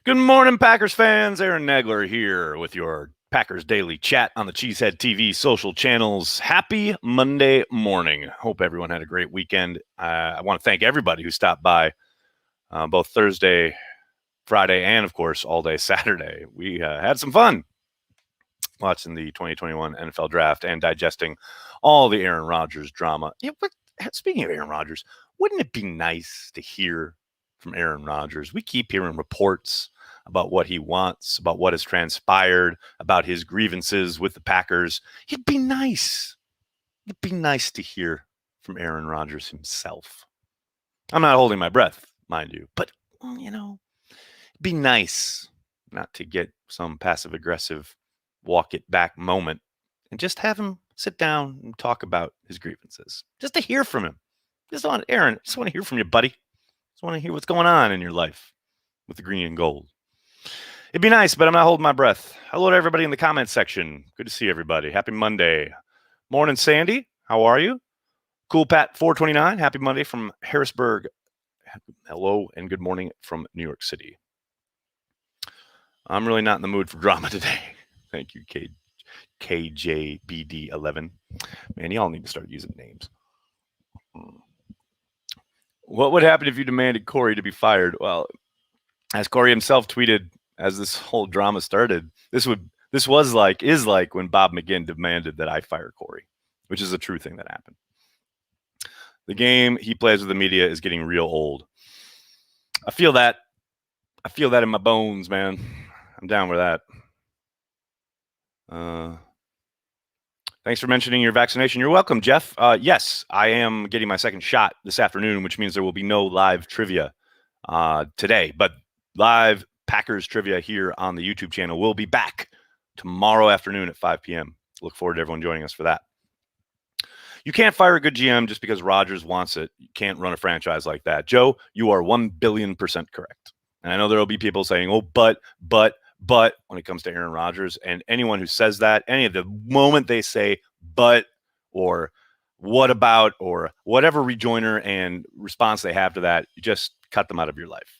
Good morning, Packers fans. Aaron Nagler here with your Packers Daily Chat on the Cheesehead TV social channels. Happy Monday morning. Hope everyone had a great weekend. I want to thank everybody who stopped by both Thursday, Friday, and, of course, all day Saturday. We had some fun watching the 2021 NFL Draft and digesting all the Aaron Rodgers drama. Yeah, speaking of Aaron Rodgers, wouldn't it be nice to hear from Aaron Rodgers? We keep hearing reports about what he wants, about what has transpired, about his grievances with the Packers. It'd be nice. It'd be nice to hear from Aaron Rodgers himself. I'm not holding my breath, mind you, but, it'd be nice not to get some passive aggressive walk it back moment and just have him sit down and talk about his grievances. Just to hear from him. Aaron, just want to hear from you, buddy. Just want to hear what's going on in your life with the green and gold. It'd be nice, but I'm not holding my breath. Hello to everybody in the comments section. Good to see everybody. Happy Monday. Morning, Sandy. How are you? Cool Pat 429. Happy Monday from Harrisburg. Hello and good morning from New York City. I'm really not in the mood for drama today. Thank you, KJBD11. Man, y'all need to start using names. What would happen if you demanded Corey to be fired? Well, as Corey himself tweeted, as this whole drama started, is like when Bob McGinn demanded that I fire Corey, which is a true thing that happened. The game he plays with the media is getting real old. I feel that in my bones, man. I'm down with that. Thanks for mentioning your vaccination. You're welcome, Jeff. Yes, I am getting my second shot this afternoon, which means there will be no live trivia today, but live Packers trivia here on the YouTube channel will be back tomorrow afternoon at 5 p.m. Look forward to everyone joining us for that. You can't fire a good GM just because Rodgers wants it. You can't run a franchise like that. Joe, you are 1 billion % correct. And I know there will be people saying, oh, but when it comes to Aaron Rodgers, and anyone who says that, the moment they say but or what about or whatever rejoinder and response they have to that, you just cut them out of your life.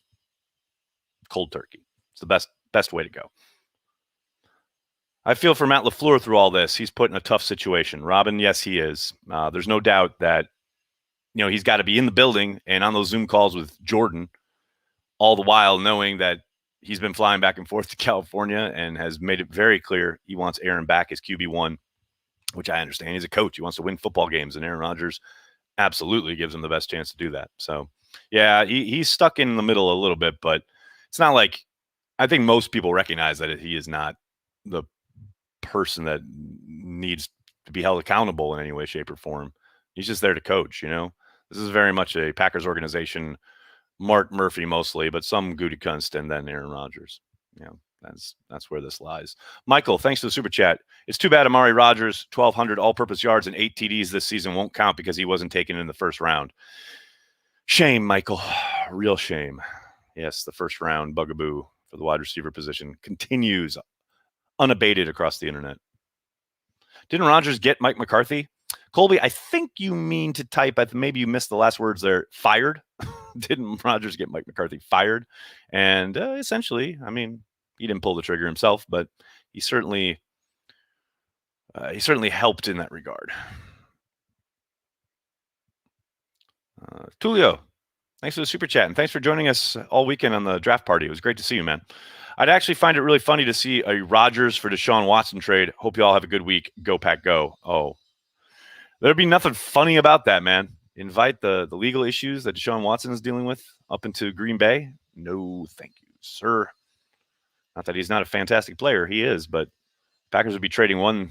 Cold turkey. It's the best way to go. I feel for Matt LaFleur through all this. He's put in a tough situation. Robin, yes, he is. There's no doubt that he's got to be in the building and on those Zoom calls with Jordan, all the while knowing that he's been flying back and forth to California and has made it very clear he wants Aaron back as QB1, which I understand. He's a coach. He wants to win football games, and Aaron Rodgers absolutely gives him the best chance to do that. So, yeah, he's stuck in the middle a little bit, but it's not like – I think most people recognize that he is not the person that needs to be held accountable in any way, shape, or form. He's just there to coach, This is very much a Packers organization – Mark Murphy mostly, but some Gutekunst and then Aaron Rodgers. That's where this lies. Michael, thanks for the super chat. It's too bad Amari Rodgers, 1,200 all-purpose yards and 8 TDs this season won't count because he wasn't taken in the first round. Shame, Michael. Real shame. Yes, the first round bugaboo for the wide receiver position continues unabated across the internet. Didn't Rodgers get Mike McCarthy? Colby, I think you mean to type, maybe you missed the last words there, fired. Didn't Rodgers get Mike McCarthy fired? And essentially, he didn't pull the trigger himself, but he certainly helped in that regard. Tulio, thanks for the super chat, and thanks for joining us all weekend on the draft party. It was great to see you, man. I'd actually find it really funny to see a Rodgers for Deshaun Watson trade. Hope you all have a good week. Go Pack, go. Oh, there'd be nothing funny about that, man. Invite the legal issues that Deshaun Watson is dealing with up into Green Bay? No, thank you, sir. Not that he's not a fantastic player. He is, but Packers would be trading one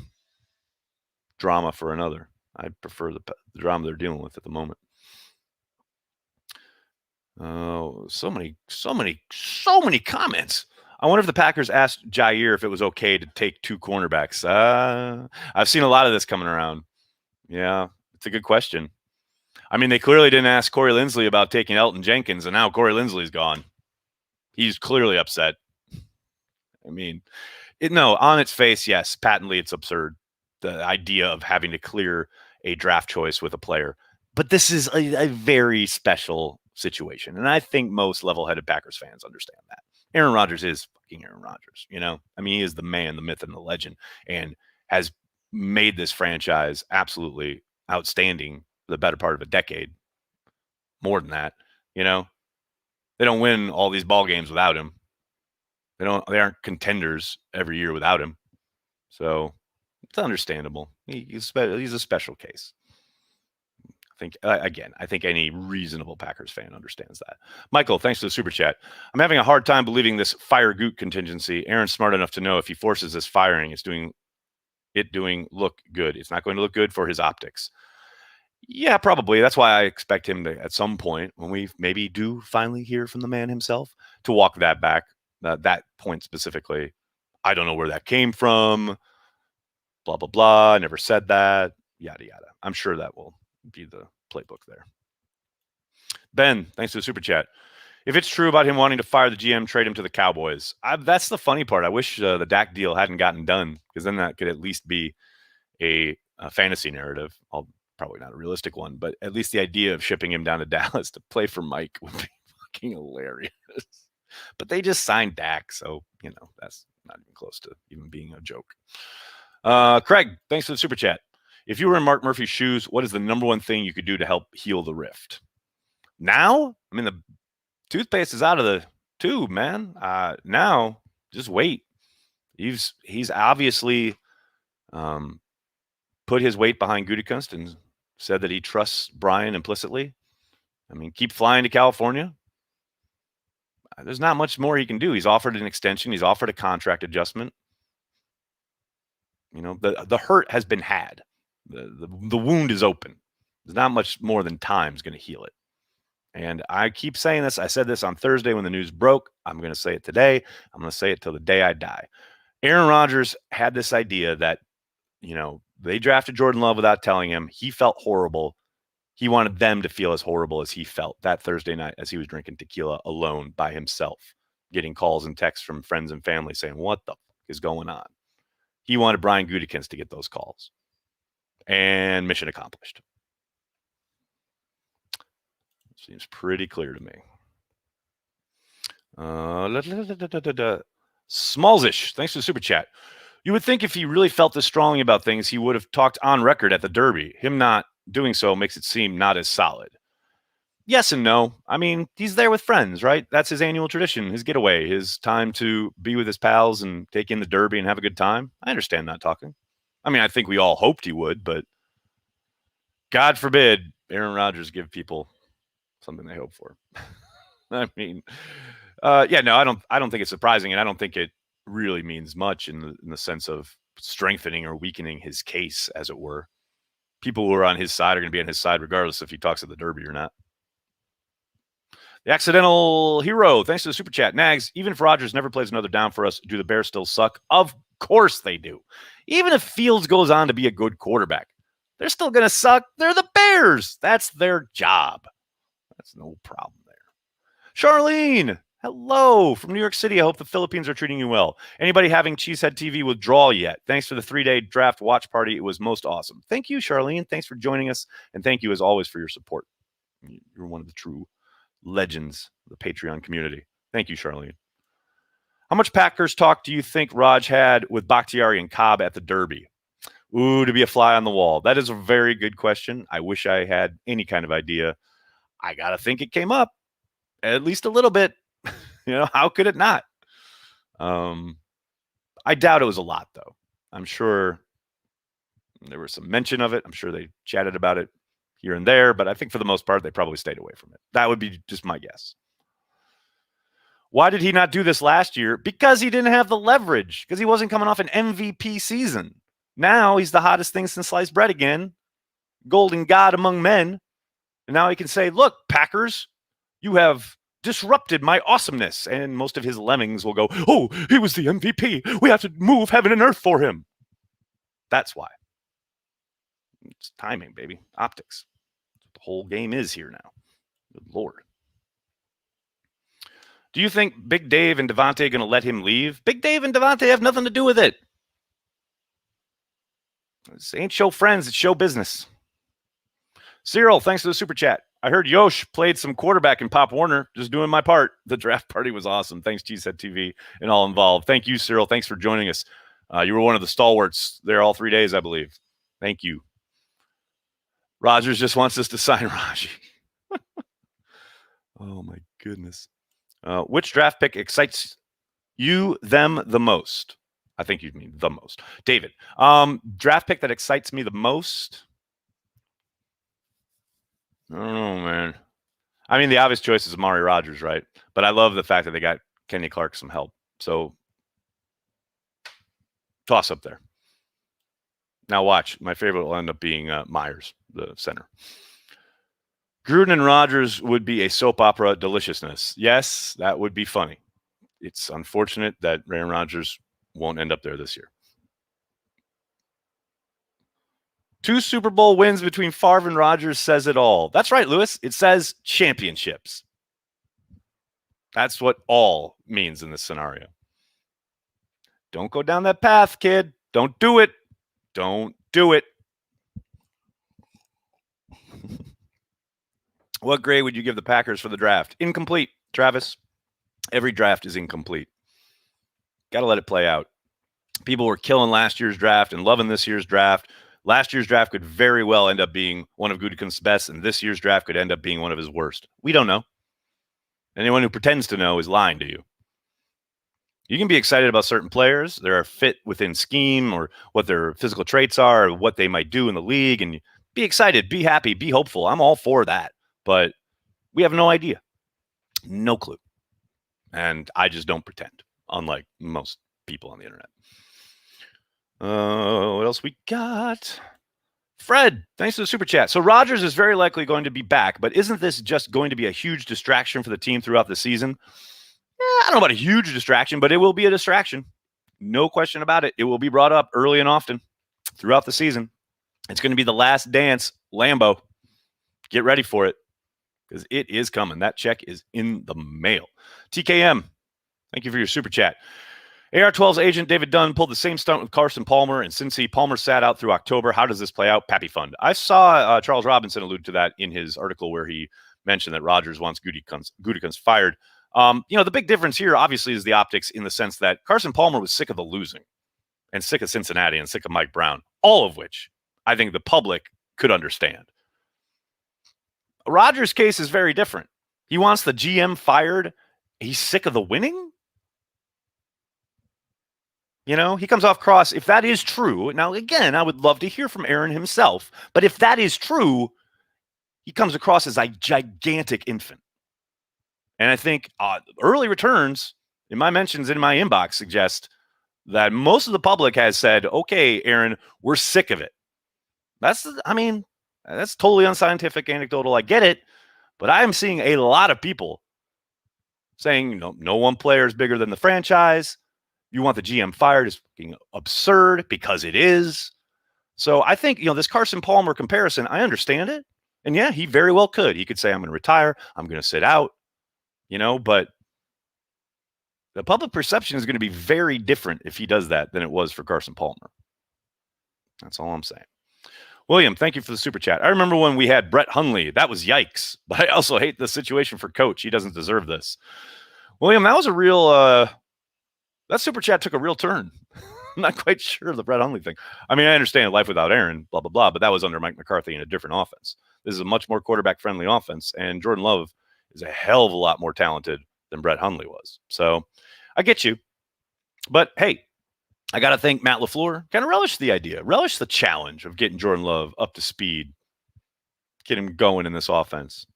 drama for another. I prefer the drama they're dealing with at the moment. Oh, so many comments. I wonder if the Packers asked Jair if it was okay to take 2 cornerbacks. I've seen a lot of this coming around. Yeah, it's a good question. They clearly didn't ask Corey Linsley about taking Elton Jenkins, and now Corey Linsley's gone. He's clearly upset. On its face, yes, patently it's absurd, the idea of having to clear a draft choice with a player. But this is a very special situation, and I think most level-headed Packers fans understand that. Aaron Rodgers is fucking Aaron Rodgers, you know? I mean, he is the man, the myth, and the legend, and has made this franchise absolutely outstanding for the better part of a decade. More than that, you know? They don't win all these ball games without him. They aren't contenders every year without him. So it's understandable. He's a special case. I think any reasonable Packers fan understands that. Michael, thanks for the super chat. I'm having a hard time believing this fire Goot contingency. Aaron's smart enough to know if he forces this firing, it's doing look good. It's not going to look good for his optics. Yeah, probably. That's why I expect him to, at some point, when we maybe do finally hear from the man himself, to walk that back. That point specifically. I don't know where that came from. Blah, blah, blah. I never said that. Yada, yada. I'm sure that will be the playbook there. Ben, thanks for the super chat. If it's true about him wanting to fire the GM, trade him to the Cowboys. That's the funny part. I wish the Dak deal hadn't gotten done, because then that could at least be a fantasy narrative. Probably not a realistic one, but at least the idea of shipping him down to Dallas to play for Mike would be fucking hilarious. But they just signed Dak, so, you know, that's not even close to even being a joke. Craig, thanks for the super chat. If you were in Mark Murphy's shoes, what is the number one thing you could do to help heal the rift? Now? I mean, the toothpaste is out of the tube, man. Now, just wait. He's obviously put his weight behind Gutekunst and said that he trusts Brian implicitly. I mean, keep flying to California. There's not much more he can do. He's offered an extension. He's offered a contract adjustment. You know, the hurt has been had. The wound is open. There's not much more than time is going to heal it. And I keep saying this. I said this on Thursday when the news broke. I'm going to say it today. I'm going to say it till the day I die. Aaron Rodgers had this idea that, you know, they drafted Jordan Love without telling him. He felt horrible. He wanted them to feel as horrible as he felt that Thursday night as he was drinking tequila alone by himself, getting calls and texts from friends and family saying, what the fuck is going on? He wanted Brian Gutekunst to get those calls. And mission accomplished. Seems pretty clear to me. Smallsish, thanks for the super chat. You would think if he really felt this strongly about things, he would have talked on record at the Derby. Him not doing so makes it seem not as solid. Yes and no. I mean, he's there with friends, right? That's his annual tradition, his getaway, his time to be with his pals and take in the Derby and have a good time. I understand not talking. I mean, I think we all hoped he would, but God forbid Aaron Rodgers give people something they hope for. I mean, no, I don't think it's surprising, and I don't think it really means much in the sense of strengthening or weakening his case, as it were. People who are on his side are going to be on his side regardless if he talks at the Derby or not. The Accidental Hero, thanks to the super chat. Nags, even if Rodgers never plays another down for us, do the Bears still suck? Of course they do. Even if Fields goes on to be a good quarterback, they're still going to suck. They're the Bears. That's their job. That's no problem there. Charlene, hello from New York City. I hope the Philippines are treating you well. Anybody having Cheesehead TV withdrawal yet? Thanks for the 3-day draft watch party. It was most awesome. Thank you, Charlene. Thanks for joining us. And thank you, as always, for your support. You're one of the true legends of the Patreon community. Thank you, Charlene. How much Packers talk do you think Raj had with Bakhtiari and Cobb at the Derby? Ooh, to be a fly on the wall. That is a very good question. I wish I had any kind of idea. I got to think it came up at least a little bit. You know, how could it not? I doubt it was a lot, though. I'm sure there was some mention of it. I'm sure they chatted about it here and there, but I think for the most part, they probably stayed away from it. That would be just my guess. Why did he not do this last year? Because he didn't have the leverage, because he wasn't coming off an MVP season. Now he's the hottest thing since sliced bread again, golden god among men. And now he can say, look, Packers, you have disrupted my awesomeness. And most of his lemmings will go, oh, he was the MVP. We have to move heaven and earth for him. That's why. It's timing, baby. Optics. That's what the whole game is here now. Good Lord. Do you think Big Dave and Devontae are going to let him leave? Big Dave and Devontae have nothing to do with it. This ain't show friends, it's show business. Cyril, thanks for the super chat. I heard Yosh played some quarterback in Pop Warner. Just doing my part. The draft party was awesome. Thanks, Cheesehead TV and all involved. Thank you, Cyril. Thanks for joining us. You were one of the stalwarts there all 3 days, I believe. Thank you. Rodgers just wants us to sign Raji. Oh, my goodness. Which draft pick excites them the most? I think you mean the most. David, draft pick that excites me the most? I don't know, man. I mean, the obvious choice is Amari Rodgers, right? But I love the fact that they got Kenny Clark some help. So toss up there. Now watch. My favorite will end up being Myers, the center. Gruden and Rodgers would be a soap opera deliciousness. Yes, that would be funny. It's unfortunate that Aaron Rodgers won't end up there this year. 2 Super Bowl wins between Favre and Rodgers says it all. That's right, Lewis. It says championships. That's what all means in this scenario. Don't go down that path, kid. Don't do it. Don't do it. What grade would you give the Packers for the draft? Incomplete, Travis. Every draft is incomplete. Got to let it play out. People were killing last year's draft and loving this year's draft. Last year's draft could very well end up being one of Gutekunst's best, and this year's draft could end up being one of his worst. We don't know. Anyone who pretends to know is lying to you. You can be excited about certain players. They're fit within scheme or what their physical traits are or what they might do in the league. And be excited, be happy, be hopeful. I'm all for that. But we have no idea. No clue. And I just don't pretend, unlike most people on the internet. What else we got? Fred, thanks for the super chat. So Rodgers is very likely going to be back, but isn't this just going to be a huge distraction for the team throughout the season? I don't know about a huge distraction, but it will be a distraction. No question about it. It will be brought up early and often throughout the season. It's going to be the last dance, Lambeau. Get ready for it because it is coming. That check is in the mail. TKM, thank you for your super chat. AR-12's agent David Dunn pulled the same stunt with Carson Palmer, and since Palmer sat out through October, how does this play out? Pappy Fund. I saw Charles Robinson allude to that in his article where he mentioned that Rodgers wants Gutekunst fired. The big difference here, obviously, is the optics in the sense that Carson Palmer was sick of the losing and sick of Cincinnati and sick of Mike Brown, all of which I think the public could understand. Rodgers' case is very different. He wants the GM fired. He's sick of the winning. He comes off cross. If that is true, now, again, I would love to hear from Aaron himself, but if that is true, he comes across as a gigantic infant. And I think early returns in my mentions in my inbox suggest that most of the public has said, okay, Aaron, we're sick of it. That's totally unscientific, anecdotal. I get it. But I am seeing a lot of people saying, no one player is bigger than the franchise. You want the GM fired is fucking absurd because it is. So I think, this Carson Palmer comparison, I understand it. And yeah, he very well could. He could say, I'm going to retire. I'm going to sit out. But the public perception is going to be very different if he does that than it was for Carson Palmer. That's all I'm saying. William, thank you for the super chat. I remember when we had Brett Hundley. That was yikes. But I also hate the situation for Coach. He doesn't deserve this. William, that was a real that super chat took a real turn. I'm not quite sure of the Brett Hundley thing. I mean, I understand life without Aaron, blah, blah, blah, but that was under Mike McCarthy in a different offense. This is a much more quarterback-friendly offense, and Jordan Love is a hell of a lot more talented than Brett Hundley was. So I get you. But, hey, I got to think Matt LaFleur kind of relished the idea, relished the challenge of getting Jordan Love up to speed, get him going in this offense.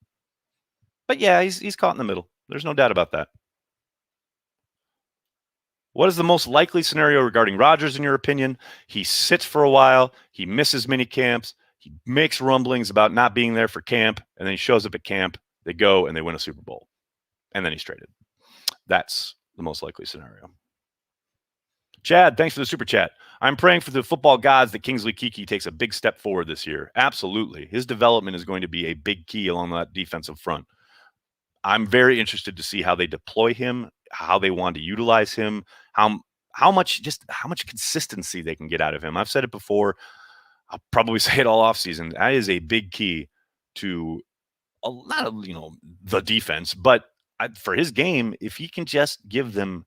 But, yeah, he's caught in the middle. There's no doubt about that. What is the most likely scenario regarding Rodgers, in your opinion? He sits for a while. He misses mini camps. He makes rumblings about not being there for camp, and then he shows up at camp. They go, and they win a Super Bowl. And then he's traded. That's the most likely scenario. Chad, thanks for the super chat. I'm praying for the football gods that Kingsley Keke takes a big step forward this year. Absolutely. His development is going to be a big key along that defensive front. I'm very interested to see how they deploy him, how they want to utilize him, how much consistency they can get out of him. I've said it before. I'll probably say it all offseason. That is a big key to lot of, the defense, but for his game, if he can just give them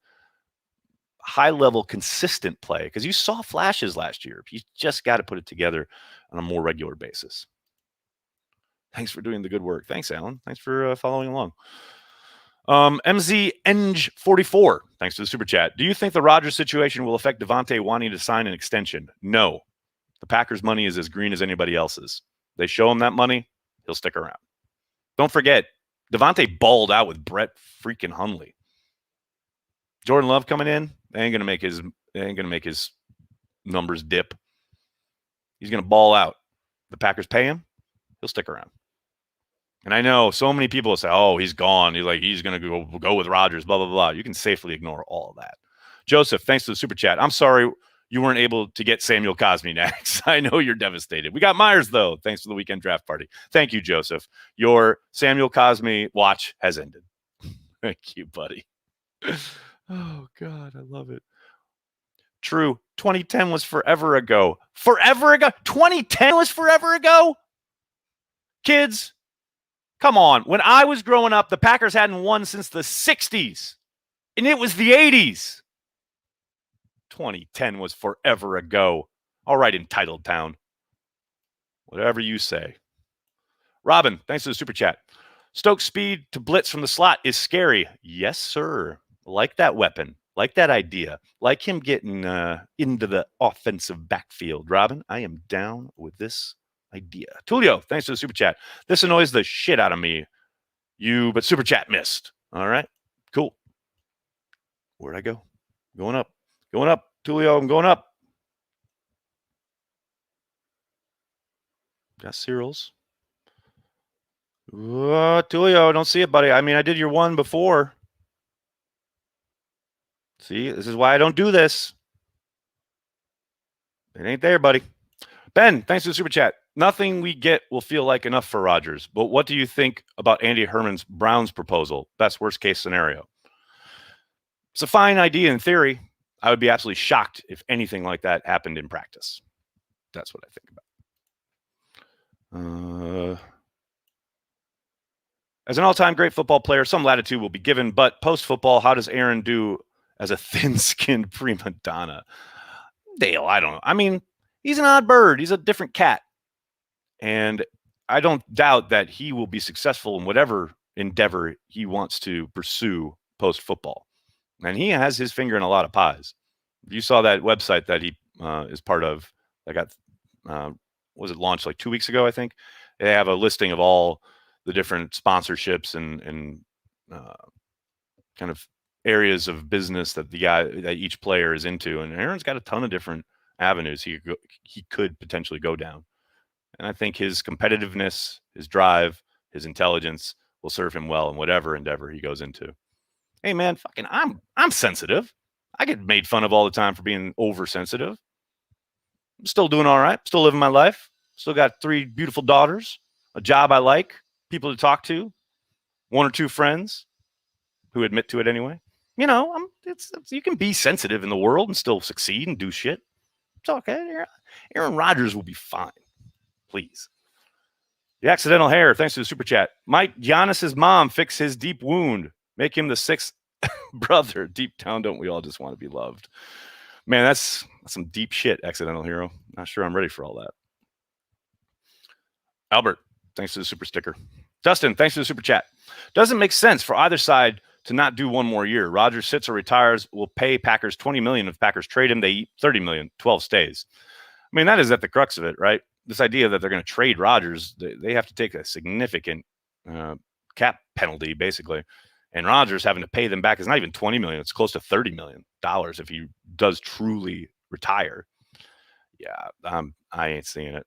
high level, consistent play, because you saw flashes last year, he's just got to put it together on a more regular basis. Thanks for doing the good work. Thanks, Alan. Thanks for following along. MZEng44, thanks for the super chat. Do you think the Rodgers situation will affect Devontae wanting to sign an extension? No. The Packers' money is as green as anybody else's. They show him that money, he'll stick around. Don't forget, Devontae balled out with Brett freaking Hundley. Jordan Love coming in, they ain't gonna make his numbers dip. He's gonna ball out. The Packers pay him, he'll stick around. And I know so many people will say, "Oh, he's gone. He's going to go with Rodgers." Blah blah blah. You can safely ignore all of that. Joseph, thanks for the super chat. I'm sorry you weren't able to get Samuel Cosmi next. I know you're devastated. We got Myers though. Thanks for the weekend draft party. Thank you, Joseph. Your Samuel Cosmi watch has ended. Thank you, buddy. Oh God, I love it. True. 2010 was forever ago. Forever ago. 2010 was forever ago. Kids. Come on. When I was growing up, the Packers hadn't won since the 60s, and it was the 80s. 2010 was forever ago. All right, entitled town. Whatever you say. Robin, thanks for the super chat. Stokes' speed to blitz from the slot is scary. Yes, sir. Like that weapon. Like that idea. Like him getting into the offensive backfield. Robin, I am down with this idea. Tulio, thanks for the super chat. This annoys the shit out of me. But super chat missed. All right, cool. Where'd I go? Going up. Tulio, I'm going up. Got Cyril's. Tulio, don't see it, buddy. I mean, I did your one before. See, this is why I don't do this. It ain't there, buddy. Ben, thanks for the super chat. Nothing we get will feel like enough for Rodgers, but what do you think about Andy Herman's Browns proposal? Best worst case scenario. It's a fine idea in theory. I would be absolutely shocked if anything like that happened in practice. That's what I think about. As an all-time great football player, some latitude will be given, but post-football, how does Aaron do as a thin-skinned prima donna? Dale, I don't know. I mean, he's an odd bird. He's a different cat. And I don't doubt that he will be successful in whatever endeavor he wants to pursue post-football. And he has his finger in a lot of pies. You saw that website that he is part of that got, was it launched like 2 weeks ago, I think? They have a listing of all the different sponsorships and kind of areas of business that that each player is into. And Aaron's got a ton of different avenues he could potentially go down. And I think his competitiveness, his drive, his intelligence will serve him well in whatever endeavor he goes into. Hey man, I'm sensitive. I get made fun of all the time for being oversensitive. I'm still doing all right. Still living my life. Still got 3 beautiful daughters, a job I like, people to talk to, 1 or 2 friends who admit to it anyway. You know, you can be sensitive in the world and still succeed and do shit. It's okay. Aaron Rodgers will be fine. Please. The accidental hair, thanks to the super chat. Might Giannis's mom fix his deep wound? Make him the 6th brother. Deep down, don't we all just want to be loved? Man, that's some deep shit, accidental hero. Not sure I'm ready for all that. Albert, thanks for the super sticker. Dustin, thanks for the super chat. Doesn't make sense for either side to not do 1 more year. Rodgers sits or retires. Will pay Packers $20 million. If Packers trade him, they eat $30 million. 12 stays. I mean, that is at the crux of it, right? This idea that they're going to trade Rodgers, they have to take a significant cap penalty, basically. And Rodgers having to pay them back is not even $20 million. It's close to $30 million if he does truly retire. Yeah, I ain't seeing it.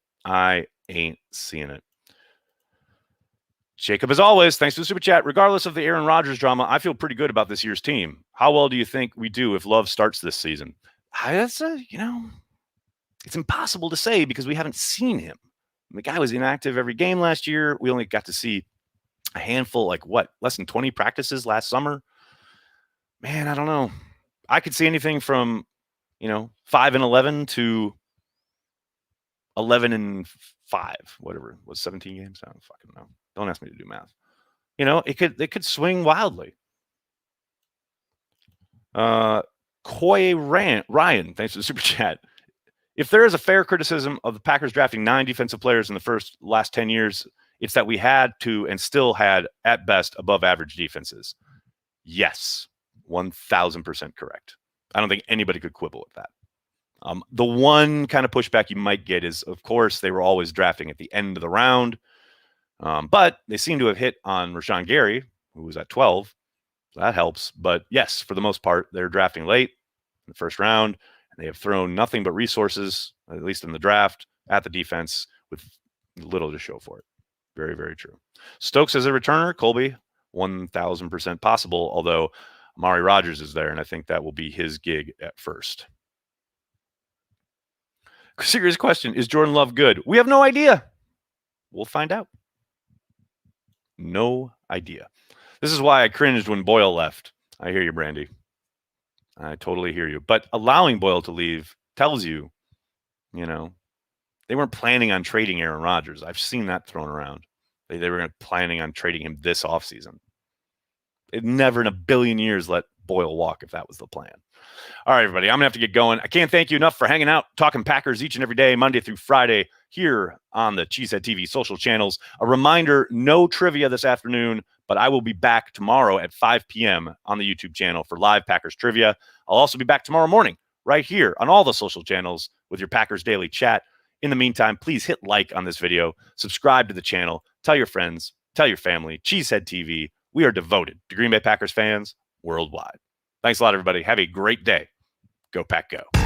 Jacob, as always, thanks for the super chat. Regardless of the Aaron Rodgers drama, I feel pretty good about this year's team. How well do you think we do if Love starts this season? It's impossible to say because we haven't seen him. The guy was inactive every game last year. We only got to see a handful, less than 20 practices last summer. Man, I don't know. I could see anything from, 5-11 to 11-5, whatever. Was 17 games? I don't fucking know. Don't ask me to do math. You know, it could swing wildly. Ryan, thanks for the super chat. If there is a fair criticism of the Packers drafting 9 defensive players in the last 10 years, it's that we had to and still had, at best, above average defenses. Yes, 1,000% correct. I don't think anybody could quibble with that. The one kind of pushback you might get is, of course, they were always drafting at the end of the round, but they seem to have hit on Rashawn Gary, who was at 12. So that helps. But yes, for the most part, they're drafting late in the first round. They have thrown nothing but resources, at least in the draft, at the defense with little to show for it. Very, very true. Stokes as a returner, Colby, 1,000% possible, although Amari Rodgers is there, and I think that will be his gig at first. Serious question, is Jordan Love good? We have no idea. We'll find out. No idea. This is why I cringed when Boyle left. I hear you, Brandy. I totally hear you. But allowing Boyle to leave tells you, you know, they weren't planning on trading Aaron Rodgers. I've seen that thrown around. They were planning on trading him this offseason. It never in a billion years let Boyle walk if that was the plan. All right, everybody, I'm going to have to get going. I can't thank you enough for hanging out, talking Packers each and every day, Monday through Friday, here on the Cheesehead TV social channels. A reminder, no trivia this afternoon, but I will be back tomorrow at 5 p.m. on the YouTube channel for live Packers trivia. I'll also be back tomorrow morning right here on all the social channels with your Packers Daily Chat. In the meantime, please hit like on this video, subscribe to the channel, tell your friends, tell your family. Cheesehead TV, we are devoted to Green Bay Packers fans worldwide. Thanks a lot, everybody. Have a great day. Go Pack Go.